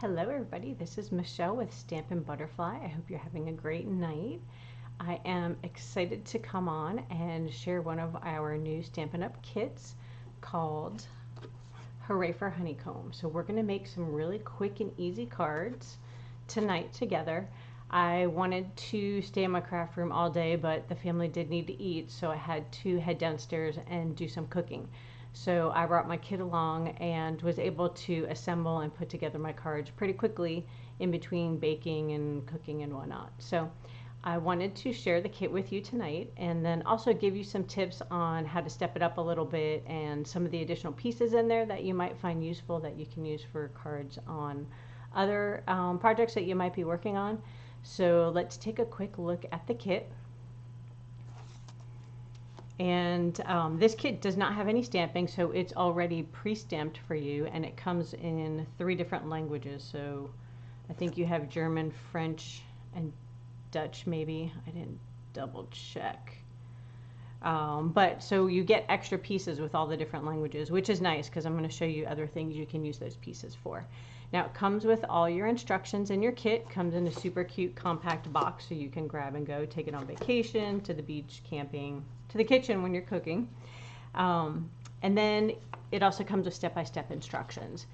Hello everybody, this is Michelle with Stampin' Butterfly. I hope you're having a great night. I am excited to come on and share one of our new Stampin' Up kits called Hooray for Honeycomb. So we're going to make some really quick and easy cards tonight together. I wanted to stay in my craft room all day, but the family did need to eat, so I had to head downstairs and do some cooking. So I brought my kit along and was able to assemble and put together my cards pretty quickly in between baking and cooking and whatnot. So I wanted to share the kit with you tonight and then also give you some tips on how to step it up a little bit and some of the additional pieces in there that you might find useful that you can use for cards on other projects that you might be working on. So let's take a quick look at the kit. And this kit does not have any stamping, so it's already pre-stamped for you, and it comes in 3 different languages. So I think you have German, French, and Dutch maybe. I didn't double check. But so you get extra pieces with all the different languages, which is nice because I'm going to show you other things you can use those pieces for. Now it comes with all your instructions in your kit. Comes in a super cute compact box so you can grab and go, take it on vacation, to the beach, camping, to the kitchen when you're cooking. And then it also comes with step-by-step instructions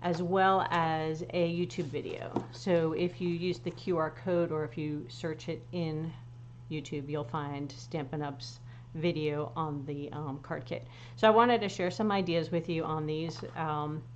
as well as a YouTube video. So if you use the QR code or if you search it in YouTube, you'll find Stampin' Up's video on the card kit. So I wanted to share some ideas with you on these.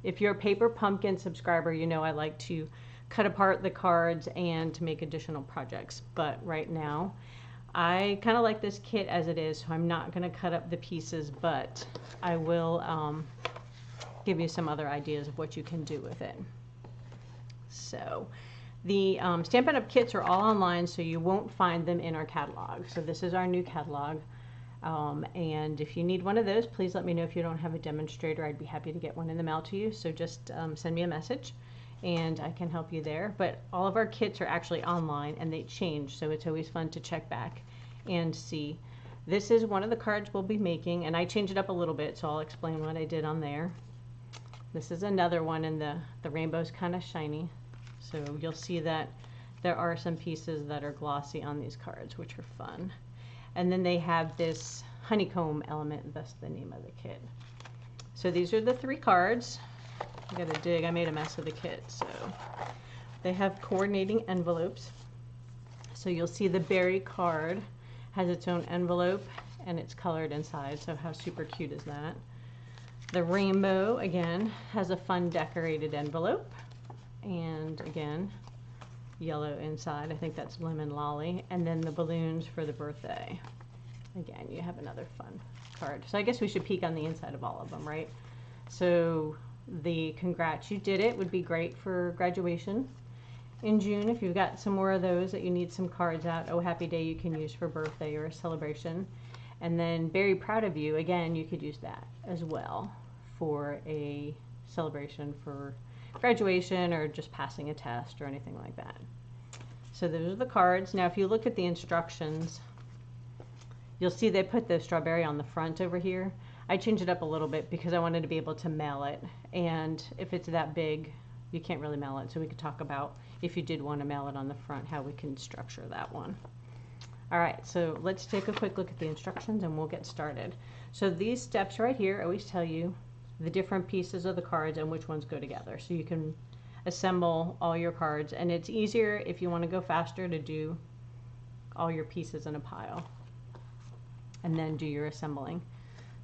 If you're a Paper Pumpkin subscriber, you know I like to cut apart the cards and to make additional projects. But right now, I kind of like this kit as it is, so I'm not going to cut up the pieces, but I will give you some other ideas of what you can do with it. So the Stampin' Up kits are all online, so you won't find them in our catalog. So this is our new catalog. And if you need one of those, please let me know if you don't have a demonstrator. I'd be happy to get one in the mail to you. So just send me a message and I can help you there. But all of our kits are actually online and they change, so it's always fun to check back and see. This is one of the cards we'll be making, and I changed it up a little bit, so I'll explain what I did on there. This is another one, and the rainbow's kind of shiny. So you'll see that there are some pieces that are glossy on these cards, which are fun. And then they have this honeycomb element, that's the name of the kit. So these are the 3 cards. I gotta dig, I made a mess of the kit. So they have coordinating envelopes. So you'll see the berry card has its own envelope and it's colored inside, so how super cute is that? The rainbow, again, has a fun decorated envelope. And again, yellow inside. I think that's lemon lolly. And then the balloons for the birthday. Again, you have another fun card. So I guess we should peek on the inside of all of them, right? So the congrats you did it would be great for graduation in June. If you've got some more of those that you need some cards out, oh happy day you can use for birthday or a celebration. And then very proud of you, again, you could use that as well for a celebration for graduation or just passing a test or anything like that. So those are the cards. Now if you look at the instructions, you'll see they put the strawberry on the front over here. I changed it up a little bit because I wanted to be able to mail it, and if it's that big you can't really mail it, so we could talk about if you did want to mail it on the front how we can structure that one. Alright, so let's take a quick look at the instructions and we'll get started. So these steps right here always tell you the different pieces of the cards and which ones go together, so you can assemble all your cards, and it's easier if you want to go faster to do all your pieces in a pile and then do your assembling.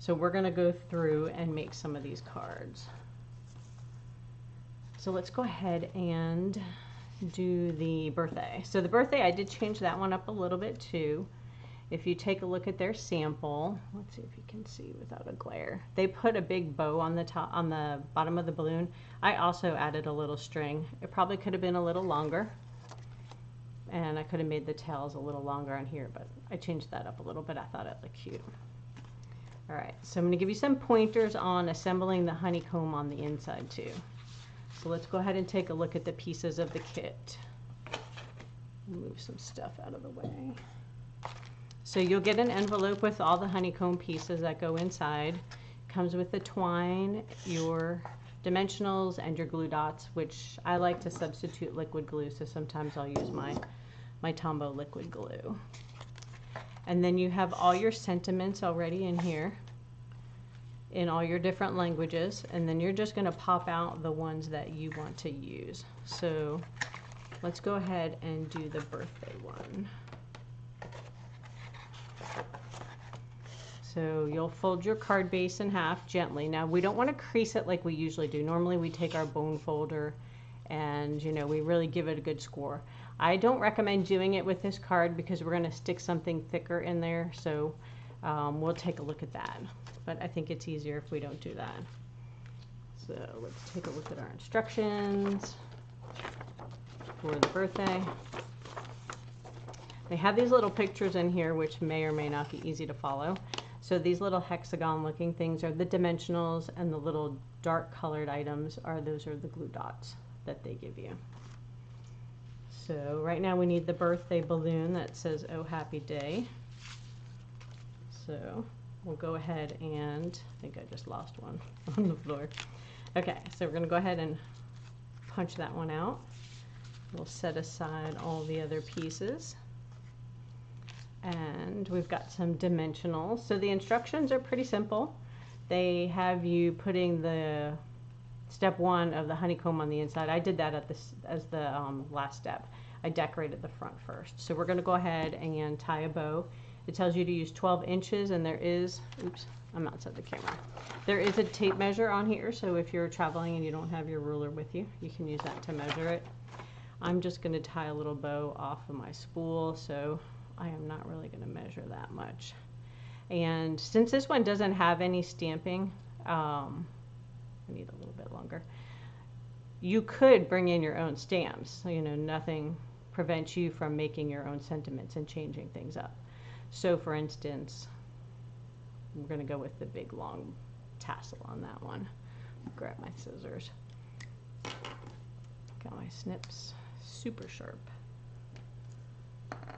So we're going to go through and make some of these cards. So let's go ahead and do the birthday. So the birthday, I did change that one up a little bit too. If you take a look at their sample, let's see if you can see without a glare. They put a big bow on the top, on the bottom of the balloon. I also added a little string. It probably could have been a little longer, and I could have made the tails a little longer on here, but I changed that up a little bit. I thought it looked cute. All right, so I'm going to give you some pointers on assembling the honeycomb on the inside too. So let's go ahead and take a look at the pieces of the kit. Move some stuff out of the way. So you'll get an envelope with all the honeycomb pieces that go inside. Comes with the twine, your dimensionals and your glue dots, which I like to substitute liquid glue, so sometimes I'll use my Tombow liquid glue. And then you have all your sentiments already in here in all your different languages, and then you're just going to pop out the ones that you want to use. So let's go ahead and do the birthday one. So you'll fold your card base in half gently. Now we don't want to crease it like we usually do. Normally we take our bone folder and, you know, we really give it a good score. I don't recommend doing it with this card because we're going to stick something thicker in there, so we'll take a look at that. But I think it's easier if we don't do that. So let's take a look at our instructions for the birthday. They have these little pictures in here which may or may not be easy to follow. So these little hexagon looking things are the dimensionals, and the little dark colored items are the glue dots that they give you. So right now we need the birthday balloon that says "Oh Happy Day." So we'll go ahead and, I think I just lost one on the floor. Okay, so we're going to go ahead and punch that one out. We'll set aside all the other pieces. And we've got some dimensionals. So the instructions are pretty simple. They have you putting the step 1 of the honeycomb on the inside. I did that as the last step. I decorated the front first. So we're going to go ahead and tie a bow. It tells you to use 12 inches, and there is, oops, I'm outside the camera. There is a tape measure on here, so if you're traveling and you don't have your ruler with you, you can use that to measure it. I'm just going to tie a little bow off of my spool, so I am not really going to measure that much. And since this one doesn't have any stamping, I need a little bit longer. You could bring in your own stamps. You know, nothing prevents you from making your own sentiments and changing things up. So for instance, we're going to go with the big long tassel on that one. Grab my scissors. Got my snips super sharp.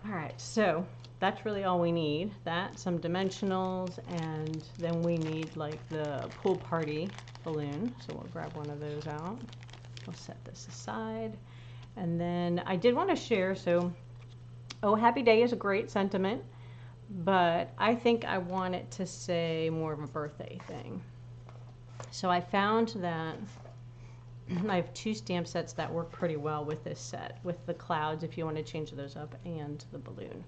All right, so that's really all we need. That, some dimensionals, and then we need like the pool party balloon. So we'll grab one of those out. We'll set this aside. And then I did want to share, so "Oh Happy Day" is a great sentiment, but I think I want it to say more of a birthday thing. So I found that I have 2 stamp sets that work pretty well with this set, with the clouds if you want to change those up, and the balloon,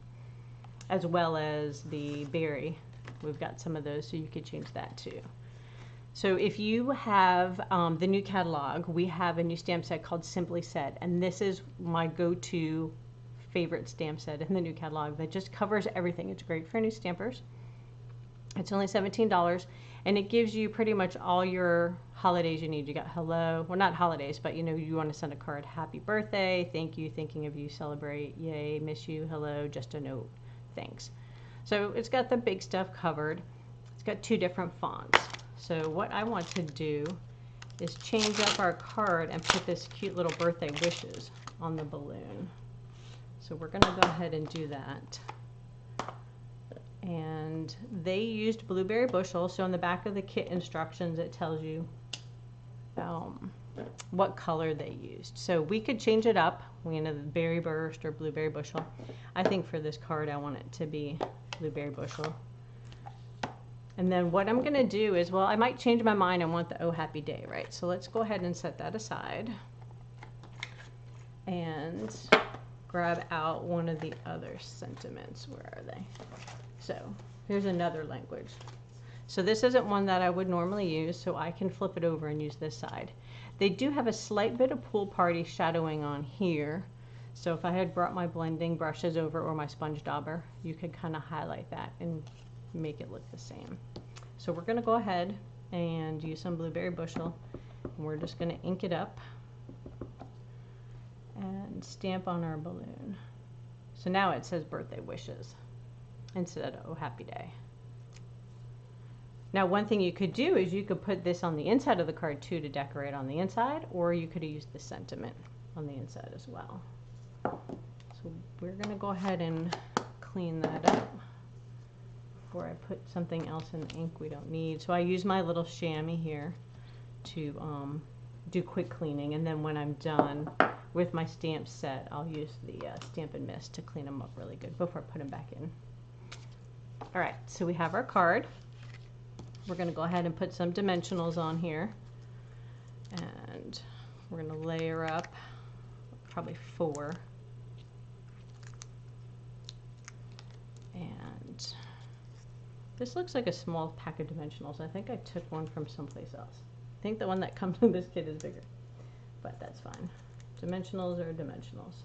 as well as the berry. We've got some of those, so you could change that too. So if you have the new catalog, we have a new stamp set called Simply Set, and this is my go-to favorite stamp set in the new catalog that just covers everything. It's great for new stampers. It's only $17, and it gives you pretty much all your holidays you need. You got hello, well, not holidays, but you know, you want to send a card, happy birthday, thank you, thinking of you, celebrate, yay, miss you, hello, just a note, thanks. So it's got the big stuff covered. It's got 2 different fonts. So what I want to do is change up our card and put this cute little birthday wishes on the balloon. So we're going to go ahead and do that. And they used blueberry bushel, so in the back of the kit instructions it tells you what color they used. So we could change it up, you know, berry burst or blueberry bushel. I think for this card I want it to be blueberry bushel. And then what I'm going to do is, well, I might change my mind and want the "Oh Happy Day," right? So let's go ahead and set that aside and grab out one of the other sentiments. Where are they? So here's another language. So this isn't one that I would normally use, so I can flip it over and use this side. They do have a slight bit of pool party shadowing on here. So if I had brought my blending brushes over or my sponge dauber, you could kind of highlight that and make it look the same. So we're going to go ahead and use some blueberry bushel, and we're just going to ink it up and stamp on our balloon. So now it says birthday wishes instead of "Oh Happy Day." Now one thing you could do is you could put this on the inside of the card too to decorate on the inside, or you could have used the sentiment on the inside as well. So we're going to go ahead and clean that up before I put something else in the ink we don't need. So I use my little chamois here to do quick cleaning, and then when I'm done with my stamp set, I'll use the Stampin' Mist to clean them up really good before I put them back in. All right, so we have our card. We're going to go ahead and put some dimensionals on here, and we're going to layer up probably 4. And this looks like a small pack of dimensionals. I think I took one from someplace else. I think the one that comes in this kit is bigger, but that's fine. Dimensionals are dimensionals.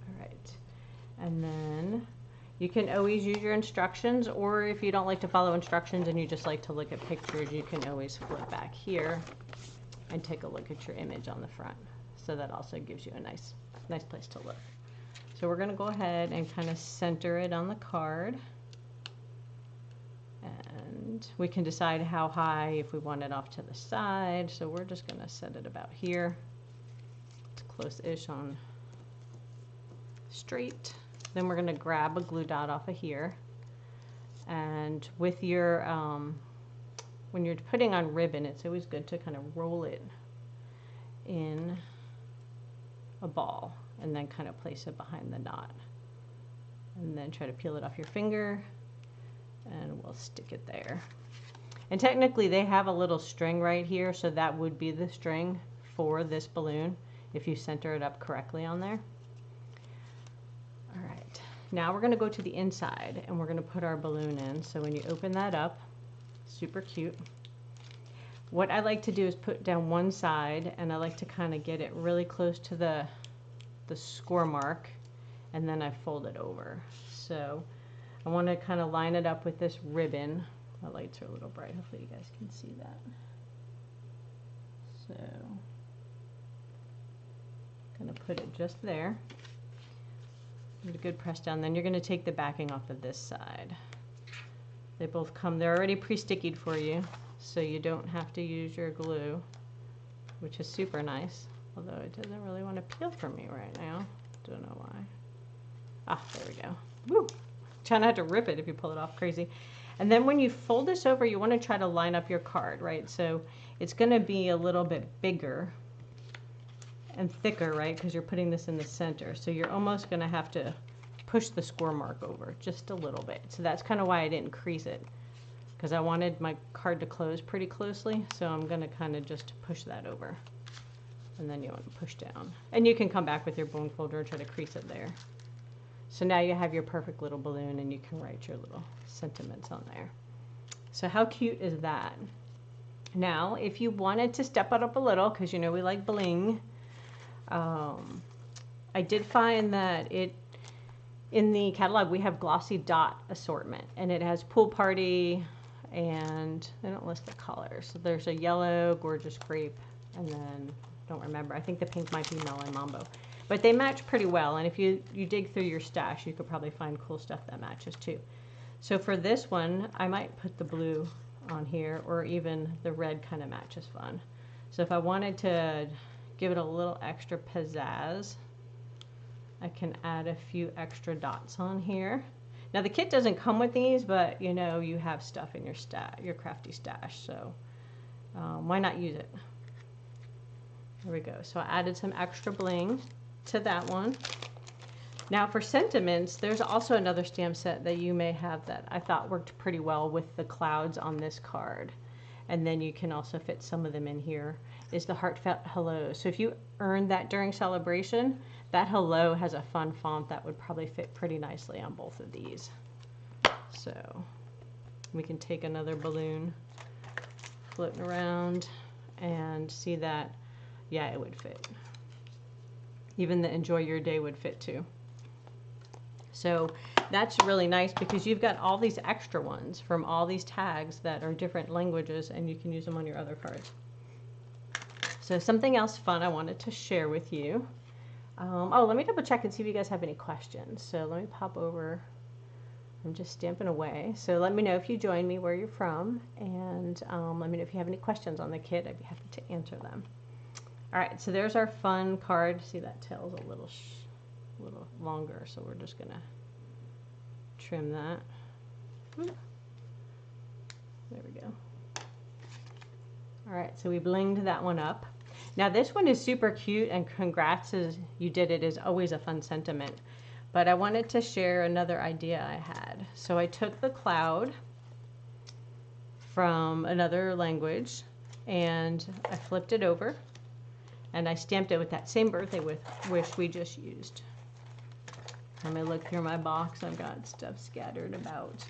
All right, and then you can always use your instructions, or if you don't like to follow instructions and you just like to look at pictures, you can always flip back here and take a look at your image on the front. So that also gives you a nice place to look. So we're going to go ahead and kind of center it on the card. And we can decide how high, if we want it off to the side. So we're just going to set it about here. It's close-ish on straight. Then we're going to grab a glue dot off of here. And with your, when you're putting on ribbon, it's always good to kind of roll it in a ball and then kind of place it behind the knot. And then try to peel it off your finger, and we'll stick it there. And technically they have a little string right here, so that would be the string for this balloon if you center it up correctly on there. All right, now we're going to go to the inside and we're going to put our balloon in. So when you open that up, super cute. What I like to do is put down one side, and I like to kind of get it really close to the score mark, and then I fold it over. So I want to kind of line it up with this ribbon. My lights are a little bright, hopefully you guys can see that. So I'm going to put it just there. Give it a good press down. Then you're going to take the backing off of this side. They both come, they're already pre-stickied for you, so you don't have to use your glue, which is super nice. Although it doesn't really want to peel for me right now. Don't know why. Ah, there we go. Woo! Try not to rip it if you pull it off crazy. And then when you fold this over, you want to try to line up your card, right? So it's going to be a little bit bigger and thicker, right? Because you're putting this in the center. So you're almost going to have to push the score mark over just a little bit. So that's kind of why I didn't crease it, because I wanted my card to close pretty closely. So I'm going to kind of just push that over. And then you want to push down. And you can come back with your bone folder and try to crease it there. So now you have your perfect little balloon, and you can write your little sentiments on there. So how cute is that? Now, if you wanted to step it up a little, because you know we like bling, I did find that in the catalog we have glossy dot assortment, and it has pool party, and they don't list the colors. So there's a yellow, gorgeous grape, and then don't remember. I think the pink might be melon mambo, but they match pretty well. And if you dig through your stash, you could probably find cool stuff that matches too. So for this one, I might put the blue on here, or even the red kind of matches fun. So if I wanted to give it a little extra pizzazz, I can add a few extra dots on here. Now the kit doesn't come with these, but you know you have stuff in your crafty stash, so why not use it? There we go. So I added some extra bling to that one. Now for sentiments, there's also another stamp set that you may have that I thought worked pretty well with the clouds on this card. And then you can also fit some of them in here, is the heartfelt hello. So if you earned that during celebration, that hello has a fun font that would probably fit pretty nicely on both of these. So we can take another balloon floating around and see that. Yeah, it would fit. Even the enjoy your day would fit too. So that's really nice because you've got all these extra ones from all these tags that are different languages, and you can use them on your other cards. So something else fun I wanted to share with you. Oh, let me double check and see if you guys have any questions. So let me pop over. I'm just stamping away. So let me know if you join me, where you're from, and let me know if you have any questions on the kit. I'd be happy to answer them. All right, so there's our fun card. See, that tail's a little longer, so we're just gonna trim that. There we go. All right, so we blinged that one up. Now this one is super cute, and congrats as you did it is always a fun sentiment. But I wanted to share another idea I had. So I took the cloud from another language and I flipped it over and I stamped it with that same birthday wish we just used. Let me look through my box. I've got stuff scattered about.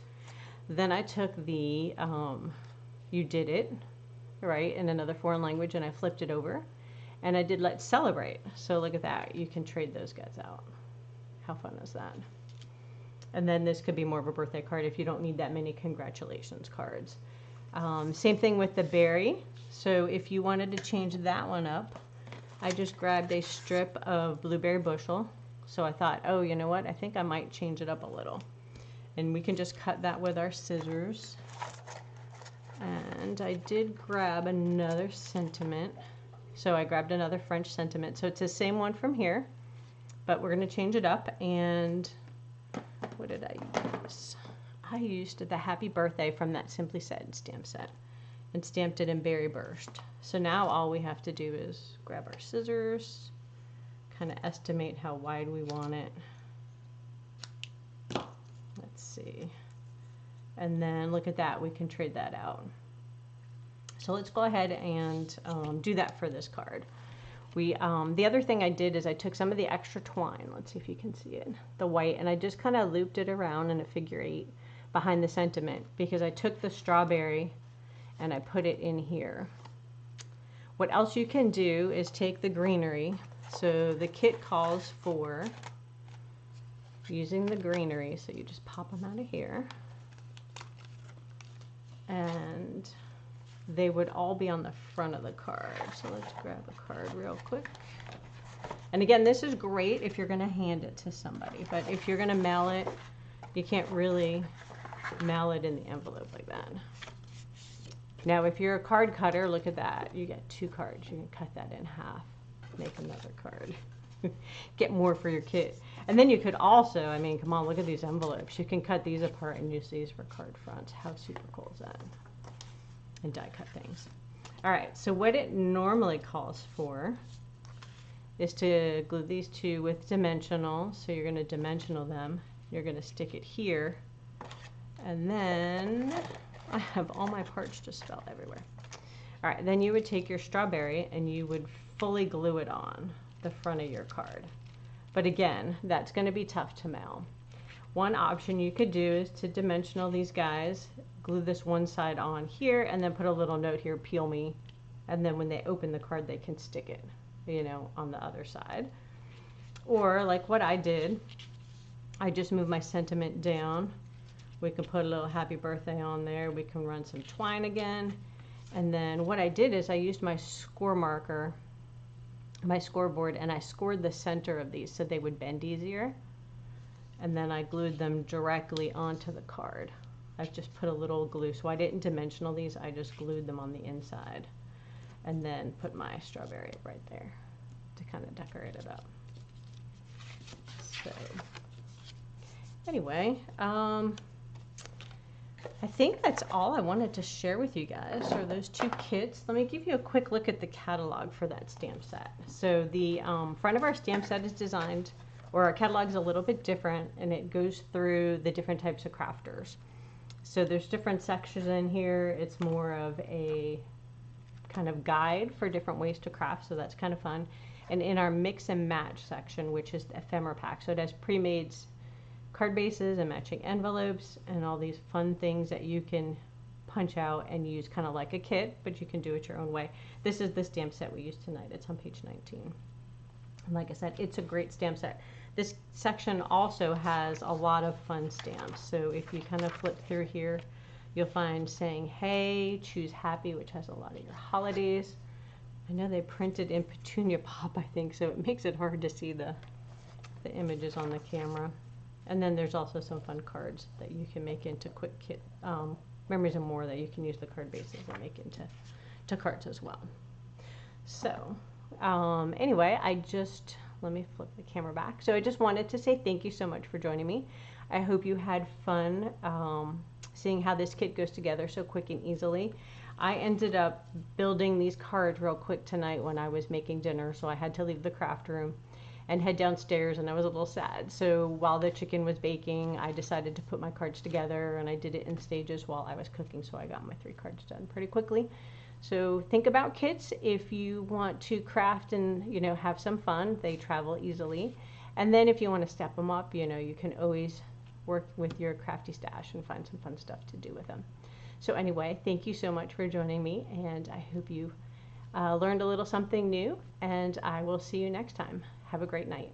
Then I took the You Did It, right, in another foreign language, and I flipped it over. And I did Let's Celebrate. So look at that. You can trade those guys out. How fun is that? And then this could be more of a birthday card if you don't need that many congratulations cards. Same thing with the berry. So if you wanted to change that one up, I just grabbed a strip of blueberry bushel. So I thought, oh, you know what? I think I might change it up a little. And we can just cut that with our scissors. And I did grab another sentiment. So I grabbed another French sentiment. So it's the same one from here, but we're going to change it up. And what did I use? I used the Happy Birthday from that Simply Said stamp set and stamped it in Berry Burst. So now all we have to do is grab our scissors, kind of estimate how wide we want it. Let's see. And then look at that, we can trade that out. So let's go ahead and do that for this card. The other thing I did is I took some of the extra twine, let's see if you can see it, the white, and I just kind of looped it around in a figure 8 behind the sentiment because I took the strawberry and I put it in here. What else you can do is take the greenery. So the kit calls for using the greenery, so you just pop them out of here. And they would all be on the front of the card. So let's grab a card real quick. And again, this is great if you're going to hand it to somebody, but if you're going to mail it, you can't really mail it in the envelope like that. Now, if you're a card cutter, look at that. You get 2 cards. You can cut that in half, make another card. Get more for your kit. And then you could also, I mean, come on, look at these envelopes. You can cut these apart and use these for card fronts. How super cool is that? And die cut things. All right, so what it normally calls for is to glue these 2 with dimensional. So you're going to dimensional them. You're going to stick it here. And then I have all my parts just fell everywhere. All right, then you would take your strawberry and you would fully glue it on the front of your card. But again, that's going to be tough to mail. One option you could do is to dimensional these guys, glue this one side on here, and then put a little note here, peel me. And then when they open the card, they can stick it, you know, on the other side. Or like what I did, I just moved my sentiment down. We can put a little happy birthday on there. We can run some twine again. And then what I did is I used my score marker, my scoreboard, and I scored the center of these so they would bend easier. And then I glued them directly onto the card. I've just put a little glue, so I didn't dimensional these, I just glued them on the inside. And then put my strawberry right there to kind of decorate it up. So anyway, I think that's all I wanted to share with you guys are those 2 kits. Let me give you a quick look at the catalog for that stamp set. So the front of our stamp set is designed, or our catalog is a little bit different, and it goes through the different types of crafters. So there's different sections in here. It's more of a kind of guide for different ways to craft, so that's kind of fun. And in our mix and match section, which is the ephemera pack, so it has pre-made card bases and matching envelopes and all these fun things that you can punch out and use kind of like a kit, but you can do it your own way. This is the stamp set we used tonight. It's on page 19. And like I said, it's a great stamp set. This section also has a lot of fun stamps. So if you kind of flip through here, you'll find saying, hey, choose happy, which has a lot of your holidays. I know they printed in Petunia Pop, I think, so it makes it hard to see the images on the camera. And then there's also some fun cards that you can make into quick kit, memories and more that you can use the card bases and make into cards as well. So anyway, let me flip the camera back. So I just wanted to say thank you so much for joining me. I hope you had fun seeing how this kit goes together so quick and easily. I ended up building these cards real quick tonight when I was making dinner, so I had to leave the craft room and head downstairs, and I was a little sad. So while the chicken was baking, I decided to put my cards together, and I did it in stages while I was cooking, so I got my 3 cards done pretty quickly. So think about kits if you want to craft and, you know, have some fun. They travel easily. And then if you want to step them up, you know, you can always work with your crafty stash and find some fun stuff to do with them. So anyway, thank you so much for joining me, and I hope you learned a little something new, and I will see you next time. Have a great night.